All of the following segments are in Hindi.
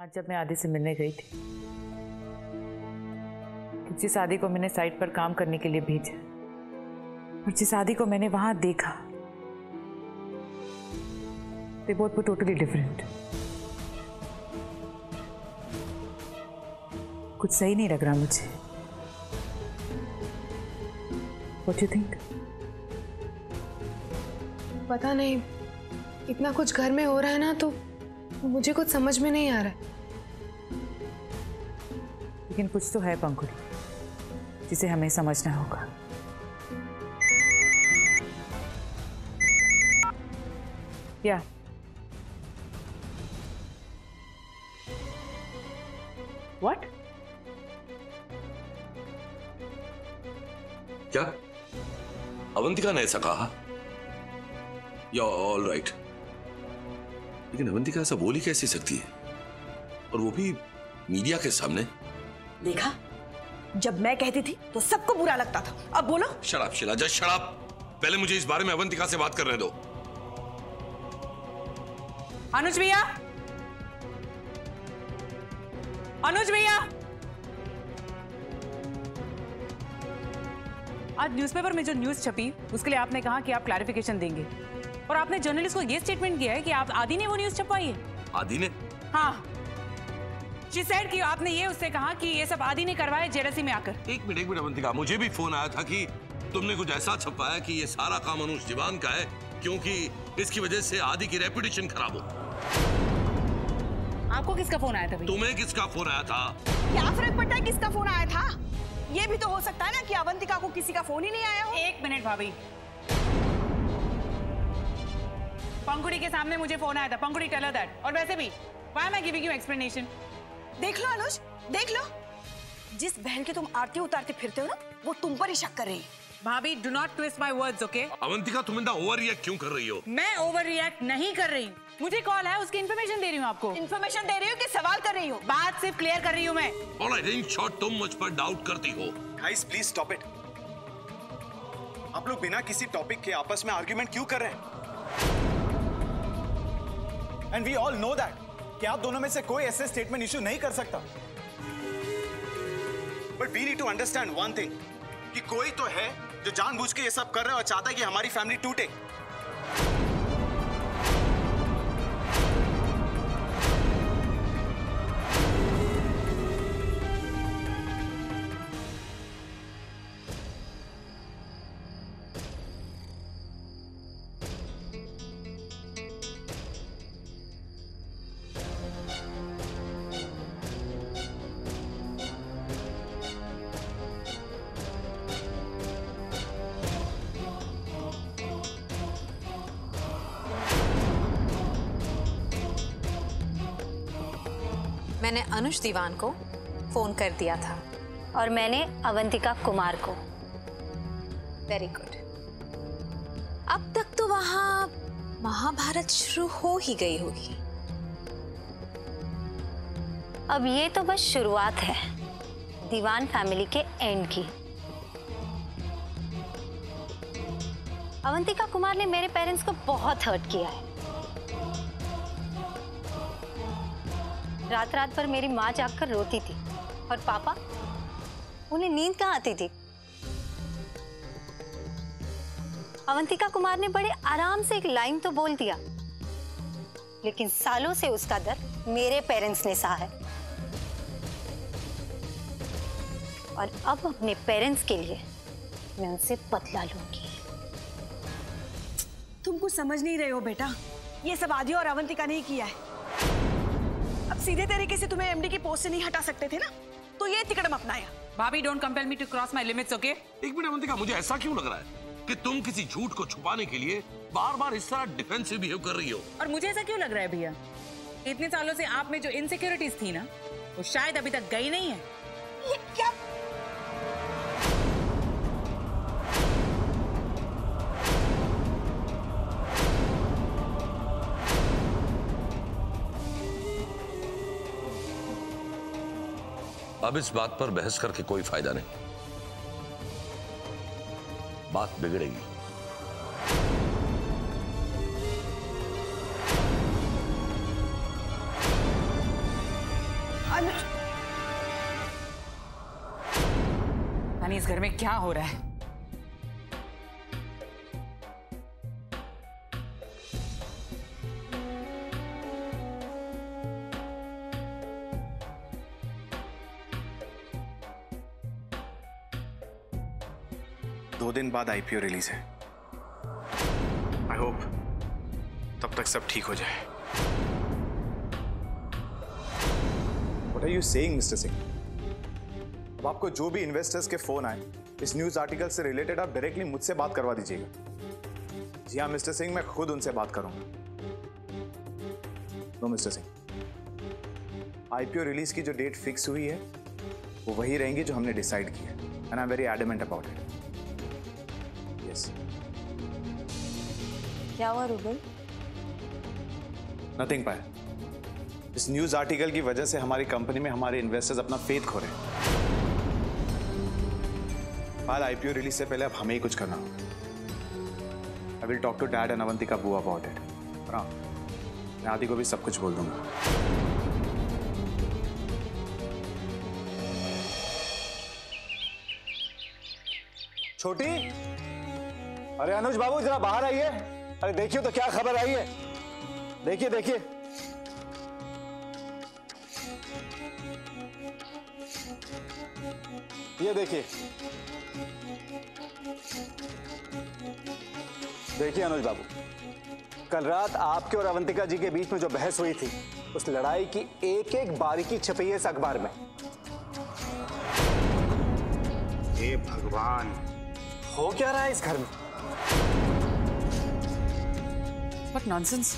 आज जब मैं आदि से मिलने गई थी, जिस आदि को मैंने साइट पर काम करने के लिए भेजा और जिस आदि को मैंने वहां देखा, they both were totally different. कुछ सही नहीं लग रहा मुझे. What do you think? पता नहीं, इतना कुछ घर में हो रहा है ना, तो मुझे कुछ समझ में नहीं आ रहा है। लेकिन कुछ तो है पंखुड़ी, जिसे हमें समझना होगा. क्या? What? क्या अवंतिका ने ऐसा कहा? या ऑल राइट, लेकिन अवंतिका ऐसा बोल ही कैसे सकती है, और वो भी मीडिया के सामने? देखा, जब मैं कहती थी तो सबको बुरा लगता था, अब बोलो। शराब शिला, जस्ट शराब। पहले मुझे इस बारे में अवंतिका से बात करने दो। अनुज भैया, अनुज भैया, आज न्यूज़पेपर में जो न्यूज़ छपी उसके लिए आपने कहा कि आप क्लैरिफिकेशन देंगे, और आपने जर्नलिस्ट को ये स्टेटमेंट किया है कि आप आदि ने वो न्यूज़ छपवाई है। आदि ने? हाँ, शी सेड कि आपने ये उससे कहा कि ये सब आदि ने करवाया जेलसी में आकर। एक मिनट अवंतिका, मुझे भी फोन आया था कि तुमने कुछ ऐसा छपवाया कि ये सारा काम अनुज दीवान का है, क्योंकि इसकी वजह से आदि की रेपुटेशन खराब हो। आपको किसका फोन आया था भैया? तुम्हें किसका फोन आया था? क्या फर्क पड़ता है किसका फोन आया था? ये भी तो हो सकता है ना कि अवंतिका को किसी का फोन ही नहीं आया हो। एक मिनट भाभी, पंखुड़ी के सामने मुझे फोन आया था। पंखुड़ी टेल हर दैट। और वैसे भी why am I giving you explanation? देख लो अनुज, देख लो, जिस बहन के तुम आरती उतारते फिरते हो ना, वो तुम पर ही शक कर रही है। भाभी, do not twist my words, okay? Avantika, तुम इतना ओवर रिएक्ट क्यों कर रही हो? मैं ओवर रिएक्ट नहीं कर रही, मुझे कॉल है, उसकी इन्फॉर्मेशन दे रही हूँ आपको। इन्फॉर्मेशन दे रही हूँ कि सवाल कर रही हूँ? बात सिर्फ क्लियर कर रही हूँ मैं। ऑलराइट, इन शॉर्ट तुम मुझ पर डाउट करती हो। Guys please stop it. आप लोग बिना किसी टॉपिक के आपस में आर्ग्यूमेंट क्यों कर रहे हैं? And we all know that कि आप दोनों में से कोई ऐसे स्टेटमेंट इश्यू नहीं कर सकता। But we need to understand one thing, कि कोई तो है जो जानबूझ के ये सब कर रहा है और चाहता है कि हमारी फैमिली टूटे। मैंने अनुज दीवान को फोन कर दिया था और मैंने अवंतिका कुमार को। Very good. अब तक तो वहां महाभारत शुरू हो ही गई होगी। अब ये तो बस शुरुआत है दीवान फैमिली के एंड की। अवंतिका कुमार ने मेरे पेरेंट्स को बहुत हर्ट किया है। रात रात भर मेरी माँ जागकर रोती थी और पापा, उन्हें नींद कहाँ आती थी। अवंतिका कुमार ने बड़े आराम से एक लाइन तो बोल दिया, लेकिन सालों से उसका दर्द मेरे पेरेंट्स ने सहा है। और अब अपने पेरेंट्स के लिए मैं उनसे बदला लूंगी। तुम कुछ समझ नहीं रहे हो बेटा, ये सब आदि और अवंतिका ने किया है। अब सीधे तरीके से तुम्हें एमडी की पोस्ट से नहीं हटा सकते थे ना, तो ये तिकड़म अपनाया। भाभी, don't compel me to cross my limits, okay? एक मिनट अवंतिका, मुझे ऐसा क्यों लग रहा है कि तुम किसी झूठ को छुपाने के लिए बार बार इस तरह डिफेंसिव बिहेव कर रही हो? और मुझे ऐसा क्यों लग रहा है भैया? इतने सालों से आप में जो इनसिक्योरिटीज थी ना, वो शायद अभी तक गई नहीं है। ये क्या? अब इस बात पर बहस करके कोई फायदा नहीं, बात बिगड़ेगी। अनुज, यानी इस घर में क्या हो रहा है? दो दिन बाद आईपीओ रिलीज है। आई होप तब तक सब ठीक हो जाए। What are you saying, mister Singh? अब आपको जो भी इन्वेस्टर्स के फोन आए इस न्यूज आर्टिकल से रिलेटेड आप डायरेक्टली मुझसे बात करवा दीजिएगा। जी हाँ मिस्टर सिंह, मैं खुद उनसे बात करूंगा। No mister Singh, IPO release की जो डेट फिक्स हुई है वो वही रहेंगी जो हमने डिसाइड की है, and I am very adamant about it. Yes. क्या हुआ रूबल? नथिंग पायल। इस न्यूज आर्टिकल की वजह से हमारी कंपनी में हमारे इन्वेस्टर्स अपना फेथ खो रहे हैं। पायल, आईपीओ रिलीज से पहले अब हमें ही कुछ करना होगा। I will talk to dad and Avantika बुआ अबाउट इट। हाँ, मैं आदि को भी सब कुछ बोल दूंगा। छोटी, अरे अनुज बाबू जरा बाहर आइए। अरे देखिए तो क्या खबर आई है, देखिए देखिए। ये देखिए, देखिए अनुज बाबू, कल रात आपके और अवंतिका जी के बीच में जो बहस हुई थी उस लड़ाई की एक एक बारीकी छपी है इस अखबार में। हे भगवान, हो क्या रहा है इस घर में? What nonsense!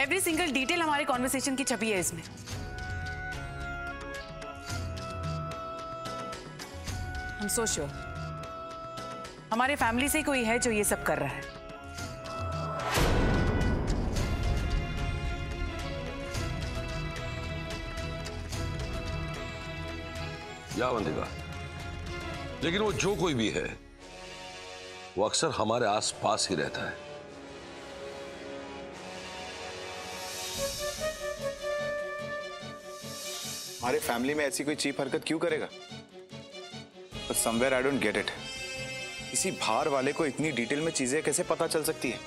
Every single detail हमारे कॉन्वर्सेशन की छपी है इसमें। I'm so sure हमारे फैमिली से कोई है जो ये सब कर रहा है। या अवंतिका, लेकिन वो जो कोई भी है वो अक्सर हमारे आसपास ही रहता है। हमारे फैमिली में ऐसी कोई चीप हरकत क्यों करेगा? But somewhere I don't get it. किसी बाहर वाले को इतनी डिटेल में चीजें कैसे पता चल सकती है?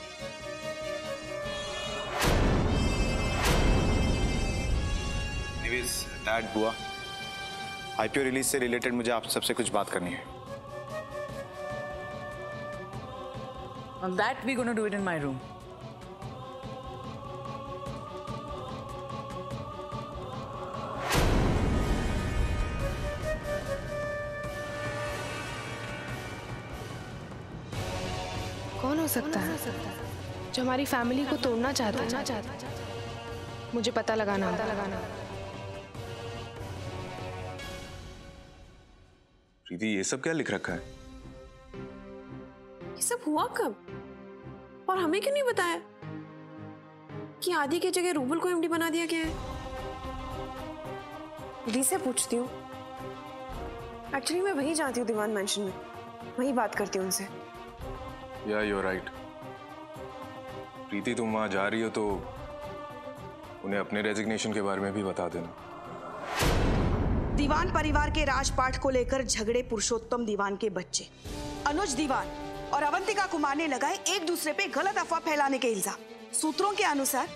Anyways, Dad, बुआ, आईपीओ रिलीज से रिलेटेड मुझे आप सबसे कुछ बात करनी है। That we're gonna do it in my room. कौन हो सकता है जो हमारी फैमिली को तोड़ना चाहता है? मुझे पता लगाना होगा। प्रीति, ये सब क्या लिख रखा है? ये सब हुआ कब और हमें क्यों नहीं बताया कि आदि की जगह रूबल को एमडी बना दिया गया है? दी से पूछती हूँ। एक्चुअली मैं वहीं जाती हूँ, दीवान मेंशन में, वहीं बात करती हूँ उनसे। या यू आर राइट। प्रीति, तुम वहां जा रही हो तो उन्हें अपने रेजिग्नेशन के बारे में भी बता देना। दीवान परिवार के राजपाट को लेकर झगड़े पुरुषोत्तम दीवान के बच्चे अनुज दीवान और अवंतिका कुमार ने लगाए एक दूसरे पे गलत अफवाह फैलाने के इल्जाम। सूत्रों के अनुसार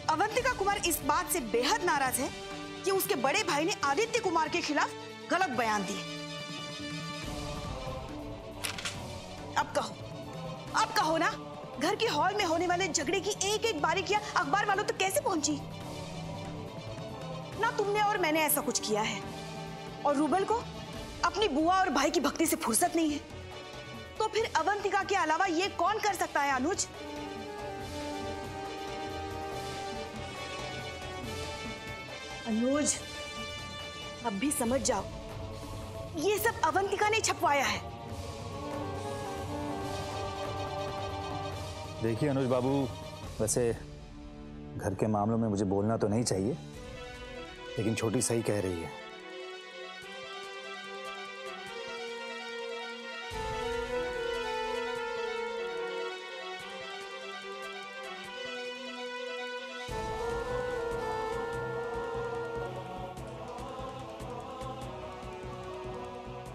अवंतिका कुमार इस बात से बेहद नाराज है कि उसके बड़े भाई ने आदित्य कुमार के खिलाफ गलत बयान दिए। अब कहो ना, घर के हॉल में होने वाले झगड़े की एक एक बारीकियां अखबार वालों तक कैसे पहुंची? ना तुमने और मैंने ऐसा कुछ किया है, और रूबल को अपनी बुआ और भाई की भक्ति से फुर्सत नहीं है, तो फिर अवंतिका के अलावा ये कौन कर सकता है? अनुज, अनुज, अब भी समझ जाओ, ये सब अवंतिका ने छपवाया है। देखिए अनुज बाबू, वैसे घर के मामलों में मुझे बोलना तो नहीं चाहिए, लेकिन छोटी सही कह रही है।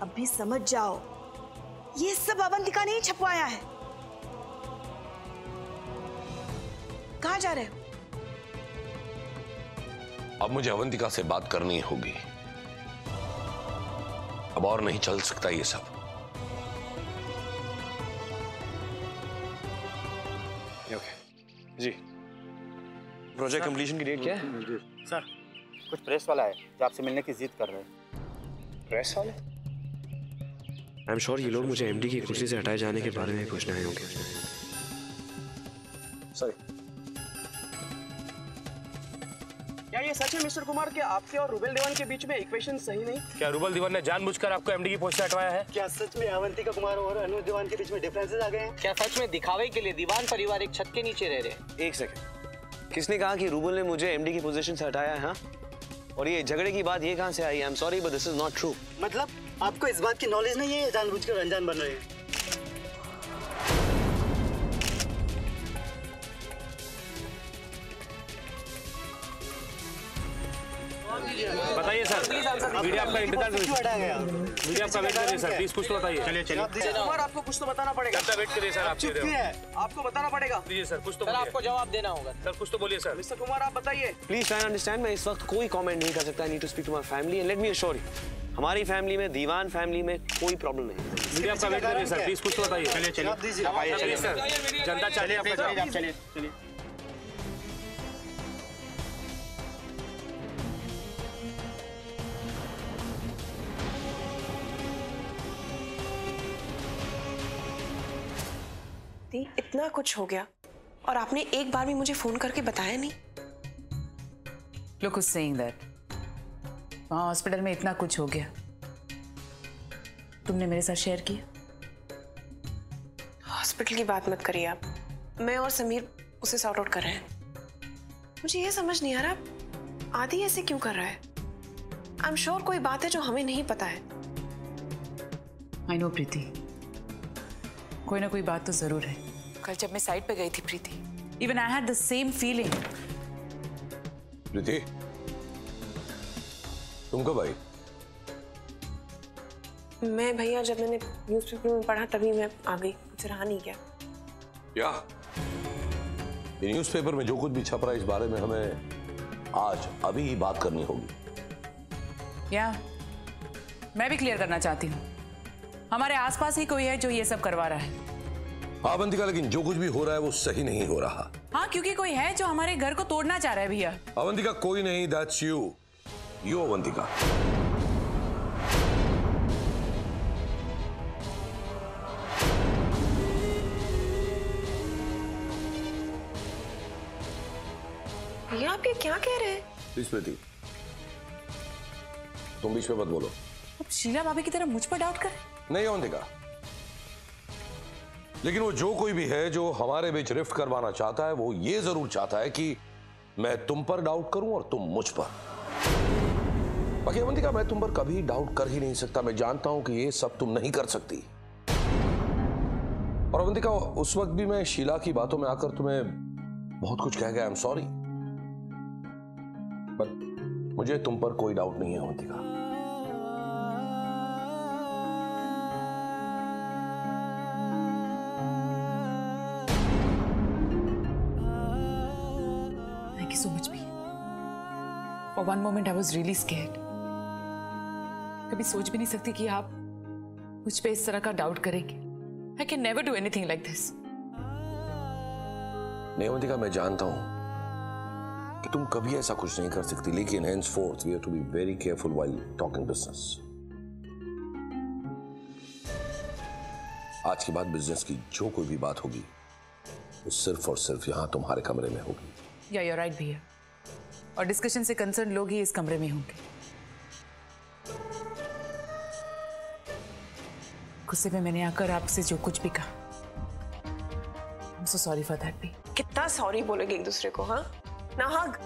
अब भी समझ जाओ, ये सब अवंतिका ने ही छपवाया है। कहाँ जा रहे हो? अब मुझे अवंतिका से बात करनी होगी। अब और नहीं चल सकता ये सब। ओके जी, प्रोजेक्ट कंप्लीशन की डेट क्या है? सर, कुछ प्रेस वाला है जो आपसे मिलने की जिद कर रहे हैं। प्रेस वाले? आई एम श्योर ये लोग मुझे एमडी की कुर्सी से हटाए जाने के बारे में पूछने आए होंगे। सॉरी। क्या ये सच है मिस्टर कुमार कि आपके और रूबेल दीवान के बीच में इक्वेशन सही नहीं? क्या रूबेल दीवान ने जानबूझकर आपको एमडी की पोस्ट से हटवाया है? क्या सच में अवंतिका कुमार और अनुज दीवान के बीच में डिफरेंसेस आ गए हैं? क्या सच में दिखावे के लिए दीवान परिवार एक छत के नीचे रह रहे हैं? एक सेकंड, किसने कहा कि रूबेल ने मुझे एमडी की पोजीशन से हटाया है? हाँ, और ये झगड़े की बात ये कहाँ से आई? I am sorry but this is not true. मतलब आपको इस बात की नॉलेज नहीं है, जानबूझकर अनजान बन रहे हैं? बताइए सर, मीडिया आपका इंतजार कर रही है। मीडिया आपका वेट कर रही है सर, प्लीज कुछ तो बताइए। चलिए कुमार, आपको कुछ तो बताना पड़ेगा। कब वेट करिए सर, आप चुप है, आपको बताना पड़ेगा। प्लीज सर, कुछ तो सर आपको जवाब देना होगा। सर कुछ तो बोलिए सर। मिस्टर कुमार आप बताइए। प्लीज ट्राई अंडरस्टैंड, मैं इस वक्त कोई कमेंट नहीं कर सकता। I need to speak to my family and let me assure you, हमारी फैमिली में, दीवान फैमिली में कोई प्रॉब्लम नहीं। मीडिया आपका वेट कर रही है सर, प्लीज कुछ तो बताइए। चलिए सर, जनता चाहती है आपका जवाब। चलिए। इतना कुछ हो गया और आपने एक बार भी मुझे फोन करके बताया नहीं। Look who's saying that. वहाँ हॉस्पिटल में इतना कुछ हो गया, तुमने मेरे साथ शेयर किया? हॉस्पिटल की बात मत करिए आप, मैं और समीर उसे सॉर्ट आउट कर रहे हैं। मुझे ये समझ नहीं आ रहा आदि ऐसे क्यों कर रहा है। आई एम श्योर कोई बात है जो हमें नहीं पता है। आई नो प्रीति, कोई ना कोई बात तो जरूर है। कल जब मैं साइड पे गई थी Preeti, even I had the same feeling. Preeti, तुम कब आई? मैं भैया जब मैंने न्यूज़पेपर में पढ़ा तभी मैं आ गई, मुझे रहा नहीं गया। क्या ये न्यूज़पेपर में जो कुछ भी छप रहा है इस बारे में हमें आज अभी ही बात करनी होगी। या मैं भी क्लियर करना चाहती हूँ, हमारे आसपास ही कोई है जो ये सब करवा रहा है। हाँ अवंतिका, लेकिन जो कुछ भी हो रहा है वो सही नहीं हो रहा। हाँ, क्योंकि कोई है जो हमारे घर को तोड़ना चाह रहा है भैया। अवंतिका कोई नहीं, दैट्स यू अवंतिका। भैया आप ये क्या कह रहे हैं? प्लीज प्रीति, तुम बीच में मत बोलो। अब शीला भाभी की तरह मुझ पर डाउट कर। नहीं अवंतिका, लेकिन वो जो कोई भी है जो हमारे बीच रिफ्ट करवाना चाहता है, वो ये जरूर चाहता है कि मैं तुम पर डाउट करूं और तुम मुझ पर। बाकी अवंतिका, मैं तुम पर कभी डाउट कर ही नहीं सकता। मैं जानता हूं कि ये सब तुम नहीं कर सकती। और अवंतिका, उस वक्त भी मैं शीला की बातों में आकर तुम्हें बहुत कुछ कह गया। आई एम सॉरी, पर मुझे तुम पर कोई डाउट नहीं है अवंतिका। So much भी। For one moment I was really scared। कभी सोच भी नहीं सकती कि आप मुझ पे इस तरह का डाउट करेंगे। I can never do anything like this। नहीं अवंतिका, मैं जानता हूं कि तुम कभी ऐसा कुछ नहीं कर सकती, लेकिन henceforth we have to be very careful while talking business। आज के बाद बिजनेस की जो कोई भी बात होगी वो सिर्फ और सिर्फ यहां तुम्हारे कमरे में होगी। या you're right भैया, और डिस्कशन से कंसर्न लोग ही इस कमरे में होंगे। गुस्से में मैंने आकर आपसे जो कुछ भी कहा, I'm so sorry for that भी। कितना सॉरी बोलोगे एक दूसरे को? हाँ ना हग।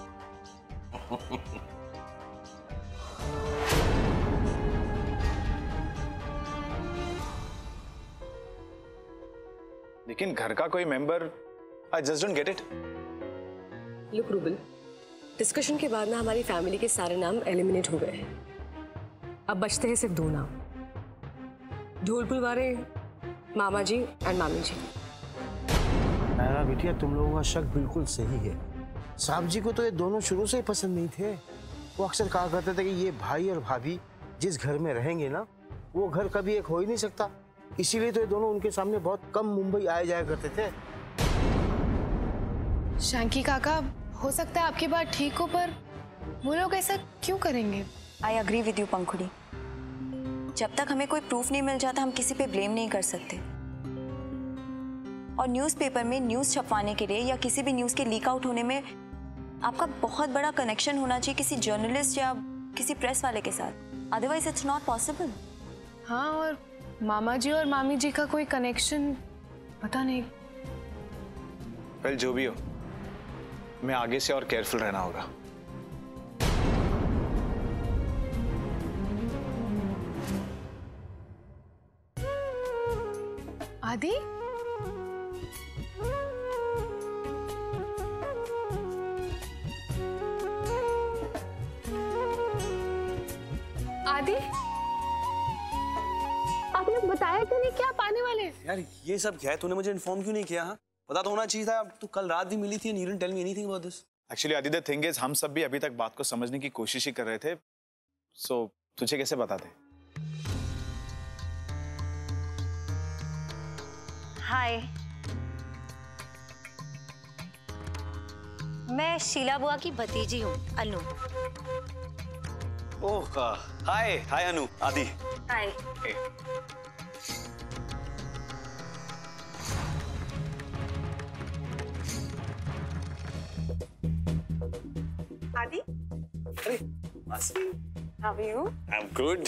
लेकिन घर का कोई member, I just don't get it. Look rouble, discussion के बाद ना हमारी फैमिली के सारे नाम एलिमिनेट हो गए हैं। अब बचते हैं सिर्फ 2 नाम, धूलपुर वाले मामा जी एंड मामी जी। नायरा बिटिया, तुम लोगों का शक बिल्कुल सही है। साहब जी को तो ये दोनों शुरू से ही पसंद नहीं थे। वो अक्सर कहा करते थे कि ये भाई और भाभी जिस घर में रहेंगे ना, वो घर कभी एक हो ही नहीं सकता। इसीलिए तो ये दोनों उनके सामने बहुत कम मुंबई आए जाया करते थे। शैंकी काका, हो सकता है आपकी बात ठीक हो, पर वो लोग ऐसा क्यों करेंगे? आई अग्री विद यू पंखुड़ी। जब तक हमें कोई प्रूफ नहीं मिल जाता हम किसी पे ब्लेम नहीं कर सकते। और न्यूज़पेपर में न्यूज़ छपवाने के लिए या किसी भी न्यूज़ के लीक आउट होने में आपका बहुत बड़ा कनेक्शन होना चाहिए किसी जर्नलिस्ट या किसी प्रेस वाले के साथ, अदरवाइज इट्स नॉट पॉसिबल। हाँ, और मामा जी और मामी जी का कोई कनेक्शन पता नहीं। वेल, जो भी हो, मैं आगे से और केयरफुल रहना होगा। आदि, आदि, आपने बताया क्यों नहीं कि आप आने वाले हैं? यार ये सब क्या है? तूने मुझे इन्फॉर्म क्यों नहीं किया? हाँ, पता तो होना चाहिए था। तू कल रात भी मिली थी and you didn't tell me anything about this. Actually आदि, द थिंग इज, हम सब भी अभी तक बात को समझने की कोशिश ही कर रहे थे। सो तुझे कैसे बताते? हाय, मैं शीला बुआ की भतीजी हूँ, अनु। ओह, हाय हाय अनु, आदि। हाय। आदि, अरे मासी, how are you? I am good.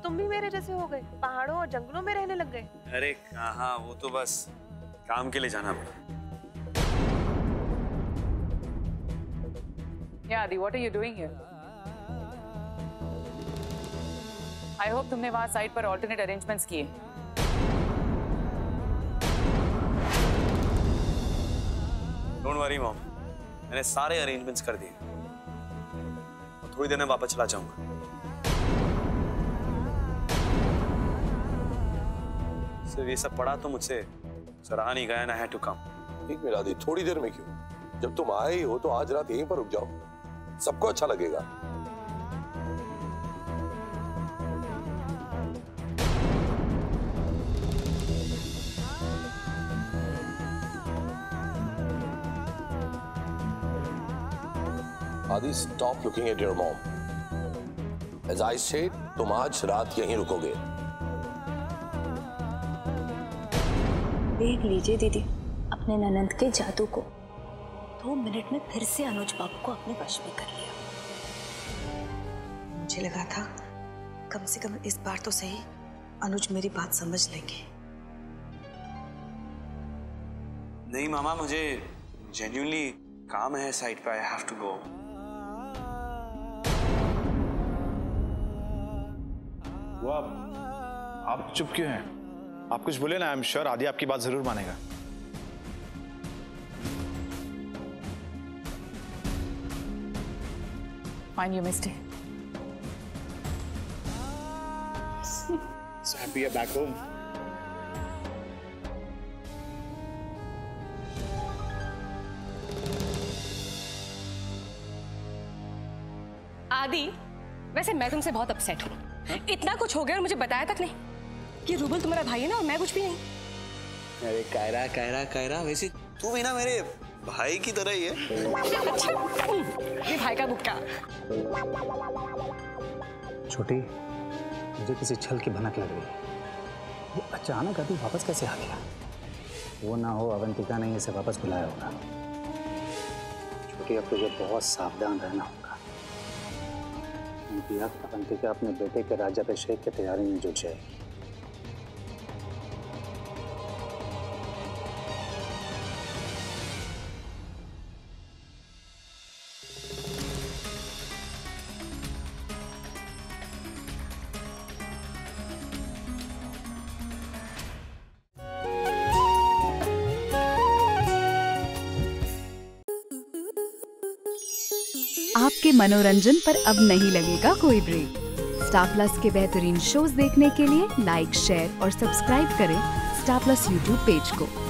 तुम भी मेरे जैसे हो गए, पहाड़ों और जंगलों में रहने लग गए। अरे कहाँ, वो तो बस काम के लिए जाना पड़ा। Yeah, Adi, what are you doing here? I hope तुमने वहाँ साइट पर alternate arrangements किए। Don't worry मॉम, मैंने सारे अरेंजमेंट्स कर दिए और थोड़ी देर में वापस चला जाऊंगा। सिर्फ ये सब पढ़ा तो मुझसे सराहा नहीं गया, I had to come। एक मिनट आदि, थोड़ी देर में क्यों? जब तुम आए ही हो तो आज रात यहीं पर रुक जाओ, सबको अच्छा लगेगा। Adi, stop looking at your mom. As I said, तुम आज रात यहीं रुकोगे। देख लीजिए दीदी अपने ननंद के जादू को। 2 मिनट में फिर से अनुज बाबू को अपने वश में कर लिया। मुझे लगा था कम से कम इस बार तो सही अनुज मेरी बात समझ लेंगे। नहीं मामा, मुझे जेन्युइनली काम है साइट पे, आई हैव टू गो। वो आप चुप क्यों हैं? आप कुछ बोले ना, आई एम श्योर आदि आपकी बात जरूर मानेगा। Fine, you missed it. So happy you're back home. आदि, वैसे मैं तुमसे बहुत अपसेट हूँ। इतना कुछ हो गया और मुझे बताया तक नहीं कि रूबल तुम्हारा भाई है ना, और मैं कुछ भी नहीं। अरे कायरा कायरा कायरा, वैसे तू भी ना मेरे भाई की तरह ही है। अच्छा, ये भाई का गुप्ता। छोटी, मुझे किसी छल की भनक लग रही है। ये अचानक अभी वापस कैसे आ गया? वो ना हो अवंतिका ने इसे वापस बुलाया होगा। छोटी, अब तुझे बहुत सावधान रहना होगा। उनकी अवंतिका अपने बेटे के राज्याभिषेक की तैयारी में जुट जाएगी। आपके मनोरंजन पर अब नहीं लगेगा कोई ब्रेक। स्टार प्लस के बेहतरीन शोज देखने के लिए लाइक, शेयर और सब्सक्राइब करें स्टार प्लस यूट्यूब पेज को।